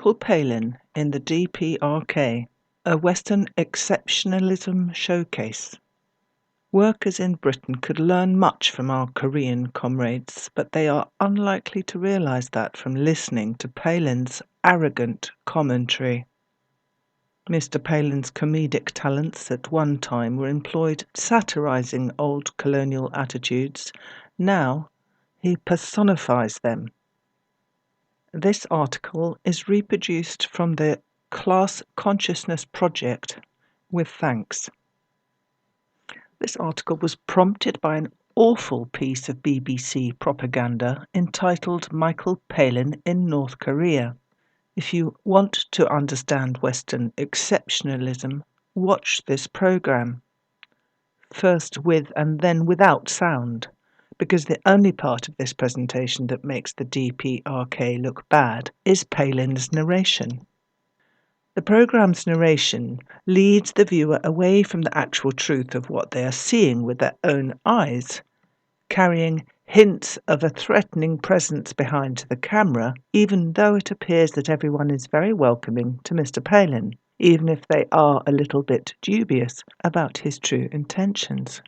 Michael Palin in the DPRK, a Western exceptionalism showcase. Workers in Britain could learn much from our Korean comrades, but they are unlikely to realise that from listening to Palin's arrogant commentary. Mr. Palin's comedic talents at one time were employed satirising old colonial attitudes. Now he personifies them. This article is reproduced from the Class Consciousness Project with thanks. This article was prompted by an awful piece of BBC propaganda entitled Michael Palin in North Korea. If you want to understand Western exceptionalism, watch this programme, first with and then without sound, because the only part of this presentation that makes the DPRK look bad is Palin's narration. The programme's narration leads the viewer away from the actual truth of what they are seeing with their own eyes, carrying hints of a threatening presence behind the camera, even though it appears that everyone is very welcoming to Mr. Palin, even if they are a little bit dubious about his true intentions.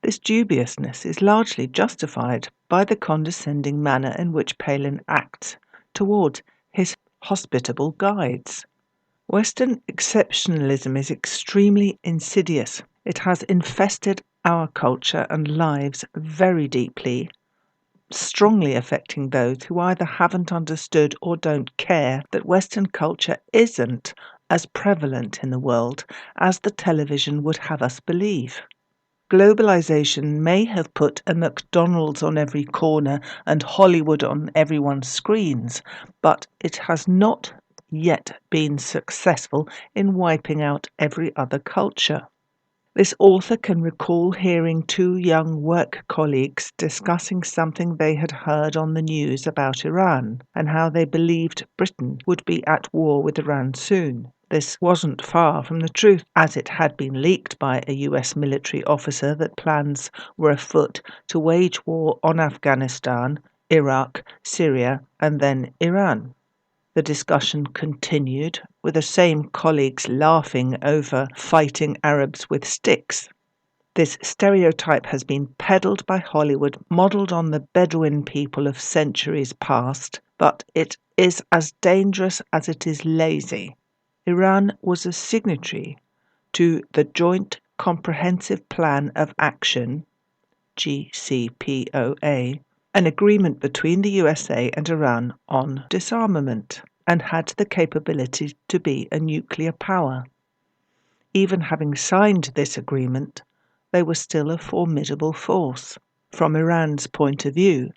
This dubiousness is largely justified by the condescending manner in which Palin acts towards his hospitable guides. Western exceptionalism is extremely insidious. It has infested our culture and lives very deeply, strongly affecting those who either haven't understood or don't care that Western culture isn't as prevalent in the world as the television would have us believe. Globalization may have put a McDonald's on every corner and Hollywood on everyone's screens, but it has not yet been successful in wiping out every other culture. This author can recall hearing two young work colleagues discussing something they had heard on the news about Iran and how they believed Britain would be at war with Iran soon. This wasn't far from the truth, as it had been leaked by a US military officer that plans were afoot to wage war on Afghanistan, Iraq, Syria, and then Iran. The discussion continued, with the same colleagues laughing over fighting Arabs with sticks. This stereotype has been peddled by Hollywood, modelled on the Bedouin people of centuries past, but it is as dangerous as it is lazy. Iran was a signatory to the Joint Comprehensive Plan of Action, JCPOA, an agreement between the USA and Iran on disarmament, and had the capability to be a nuclear power. Even having signed this agreement, they were still a formidable force. From Iran's point of view,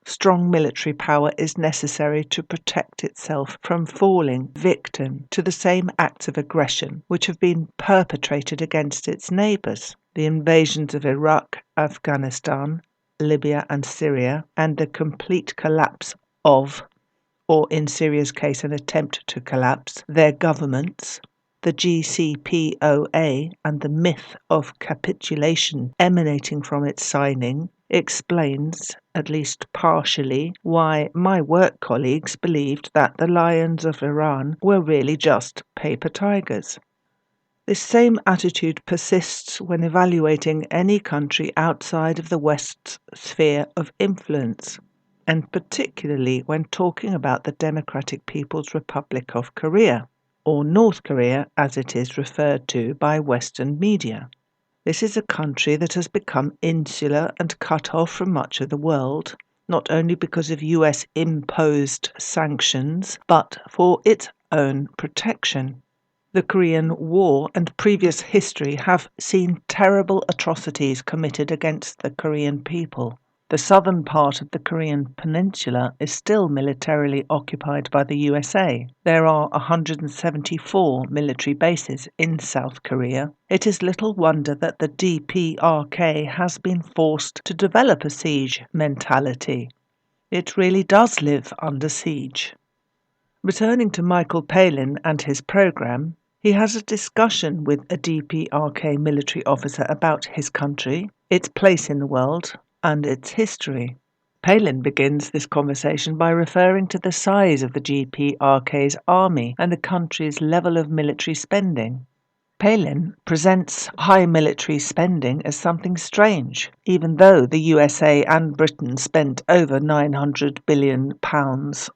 strong military power is necessary to protect itself from falling victim to the same acts of aggression which have been perpetrated against its neighbours. The invasions of Iraq, Afghanistan, Libya and Syria, and the complete collapse of, or in Syria's case an attempt to collapse, their governments, the JCPOA and the myth of capitulation emanating from its signing explains, at least partially, why my work colleagues believed that the lions of Iran were really just paper tigers. This same attitude persists when evaluating any country outside of the West's sphere of influence, and particularly when talking about the Democratic People's Republic of Korea, or North Korea as it is referred to by Western media. This is a country that has become insular and cut off from much of the world, not only because of US-imposed sanctions, but for its own protection. The Korean War and previous history have seen terrible atrocities committed against the Korean people. The southern part of the Korean peninsula is still militarily occupied by the USA. There are 174 military bases in South Korea. It is little wonder that the DPRK has been forced to develop a siege mentality. It really does live under siege. Returning to Michael Palin and his program, he has a discussion with a DPRK military officer about his country, its place in the world, and its history. Palin begins this conversation by referring to the size of the DPRK's army and the country's level of military spending. Palin presents high military spending as something strange, even though the USA and Britain spent over £900 billion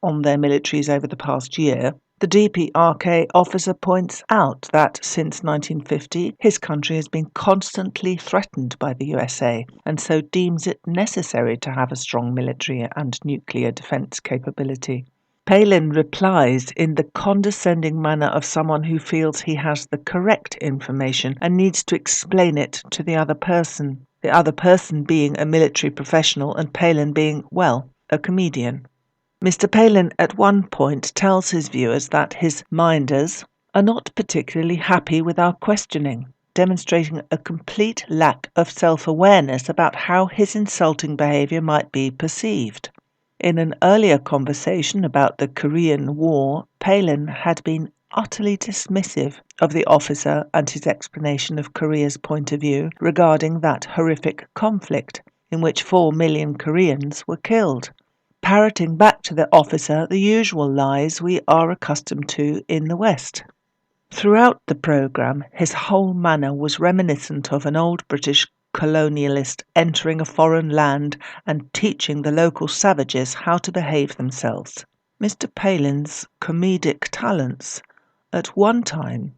on their militaries over the past year. The DPRK officer points out that since 1950, his country has been constantly threatened by the USA, and so deems it necessary to have a strong military and nuclear defence capability. Palin replies in the condescending manner of someone who feels he has the correct information and needs to explain it to the other person being a military professional and Palin being, well, a comedian. Mr. Palin at one point tells his viewers that his minders are not particularly happy with our questioning, demonstrating a complete lack of self-awareness about how his insulting behaviour might be perceived. In an earlier conversation about the Korean War, Palin had been utterly dismissive of the officer and his explanation of Korea's point of view regarding that horrific conflict in which 4 million Koreans were killed, parroting back to the officer the usual lies we are accustomed to in the West. Throughout the programme, his whole manner was reminiscent of an old British colonialist entering a foreign land and teaching the local savages how to behave themselves. Mr. Palin's comedic talents at one time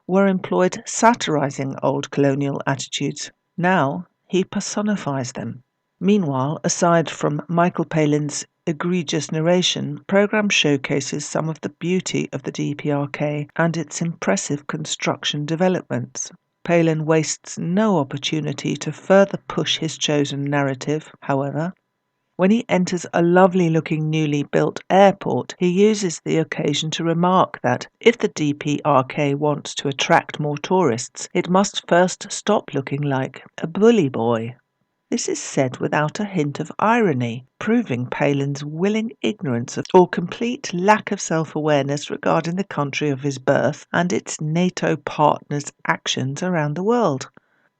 were employed satirising old colonial attitudes. Now he personifies them. Meanwhile, aside from Michael Palin's egregious narration, programme showcases some of the beauty of the DPRK and its impressive construction developments. Palin wastes no opportunity to further push his chosen narrative, however. When he enters a lovely-looking newly built airport, he uses the occasion to remark that if the DPRK wants to attract more tourists, it must first stop looking like a bully boy. This is said without a hint of irony, proving Palin's willing ignorance or complete lack of self-awareness regarding the country of his birth and its NATO partners' actions around the world.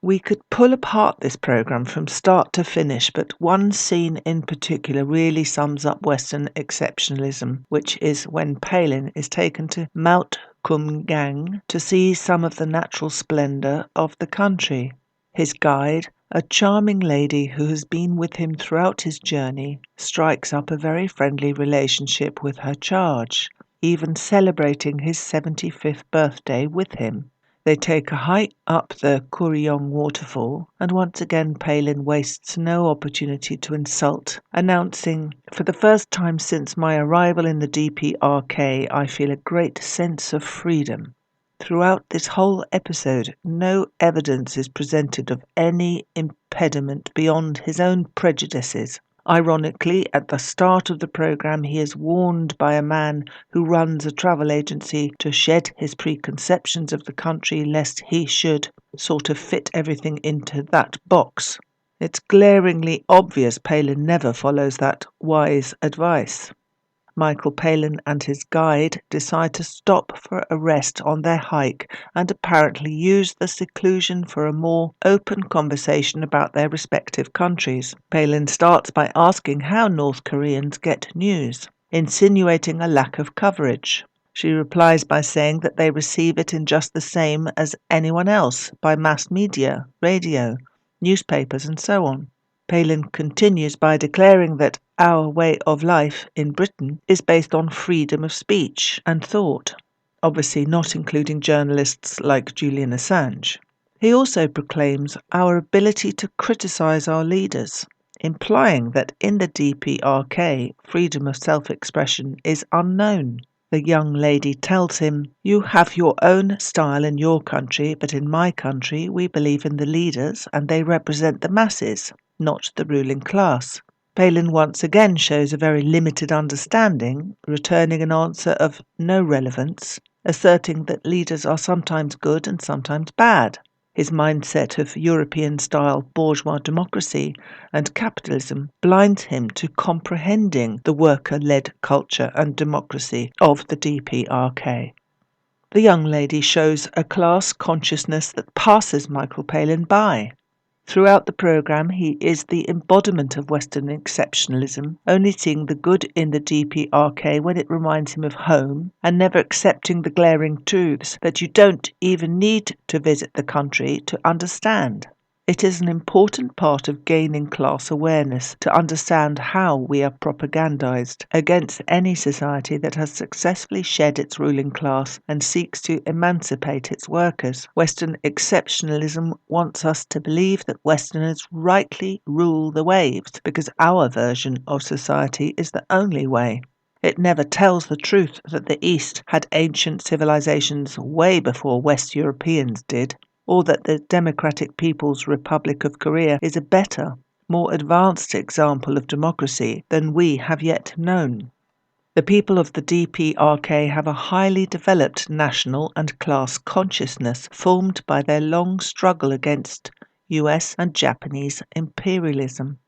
We could pull apart this programme from start to finish, but one scene in particular really sums up Western exceptionalism, which is when Palin is taken to Mount Kumgang to see some of the natural splendour of the country. His guide, a charming lady who has been with him throughout his journey, strikes up a very friendly relationship with her charge, even celebrating his 75th birthday with him. They take a hike up the Kuryong waterfall, and once again Palin wastes no opportunity to insult, announcing, "For the first time since my arrival in the DPRK, I feel a great sense of freedom." Throughout this whole episode, no evidence is presented of any impediment beyond his own prejudices. Ironically, at the start of the programme, he is warned by a man who runs a travel agency to shed his preconceptions of the country lest he should sort of fit everything into that box. It's glaringly obvious Palin never follows that wise advice. Michael Palin and his guide decide to stop for a rest on their hike and apparently use the seclusion for a more open conversation about their respective countries. Palin starts by asking how North Koreans get news, insinuating a lack of coverage. She replies by saying that they receive it in just the same as anyone else, by mass media, radio, newspapers and so on. Palin continues by declaring that our way of life in Britain is based on freedom of speech and thought, obviously not including journalists like Julian Assange. He also proclaims our ability to criticise our leaders, implying that in the DPRK, freedom of self-expression is unknown. The young lady tells him, "You have your own style in your country, but in my country we believe in the leaders and they represent the masses." not the ruling class. Palin once again shows a very limited understanding, returning an answer of no relevance, asserting that leaders are sometimes good and sometimes bad. His mindset of European-style bourgeois democracy and capitalism blinds him to comprehending the worker-led culture and democracy of the DPRK. The young lady shows a class consciousness that passes Michael Palin by. Throughout the programme, he is the embodiment of Western exceptionalism, only seeing the good in the DPRK when it reminds him of home, and never accepting the glaring truths that you don't even need to visit the country to understand. It is an important part of gaining class awareness to understand how we are propagandized against any society that has successfully shed its ruling class and seeks to emancipate its workers. Western exceptionalism wants us to believe that Westerners rightly rule the waves because our version of society is the only way. It never tells the truth that the East had ancient civilizations way before West Europeans did, or that the Democratic People's Republic of Korea is a better, more advanced example of democracy than we have yet known. The people of the DPRK have a highly developed national and class consciousness formed by their long struggle against US and Japanese imperialism.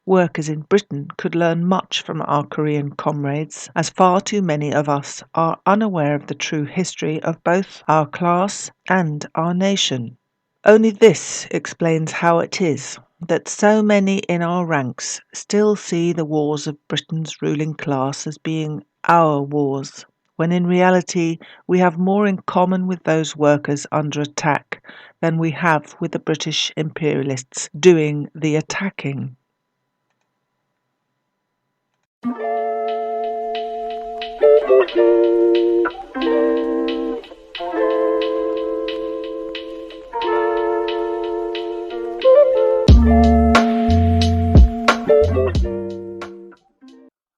Workers in Britain could learn much from our Korean comrades, as far too many of us are unaware of the true history of both our class and our nation. Only this explains how it is that so many in our ranks still see the wars of Britain's ruling class as being our wars, when in reality we have more in common with those workers under attack than we have with the British imperialists doing the attacking.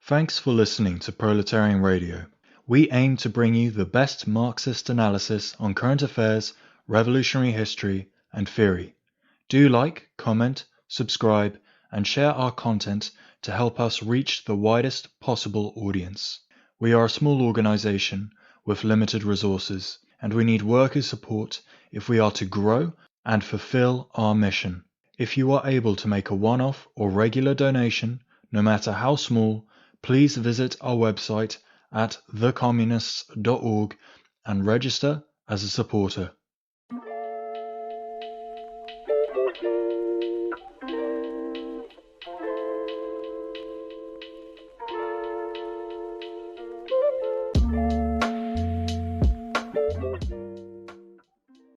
Thanks for listening to Proletarian Radio. We aim to bring you the best Marxist analysis on current affairs, revolutionary history, and theory. Do like, comment, subscribe, and share our content to help us reach the widest possible audience. We are a small organization with limited resources, and we need workers' support if we are to grow and fulfill our mission. If you are able to make a one-off or regular donation, no matter how small, please visit our website at thecommunists.org and register as a supporter.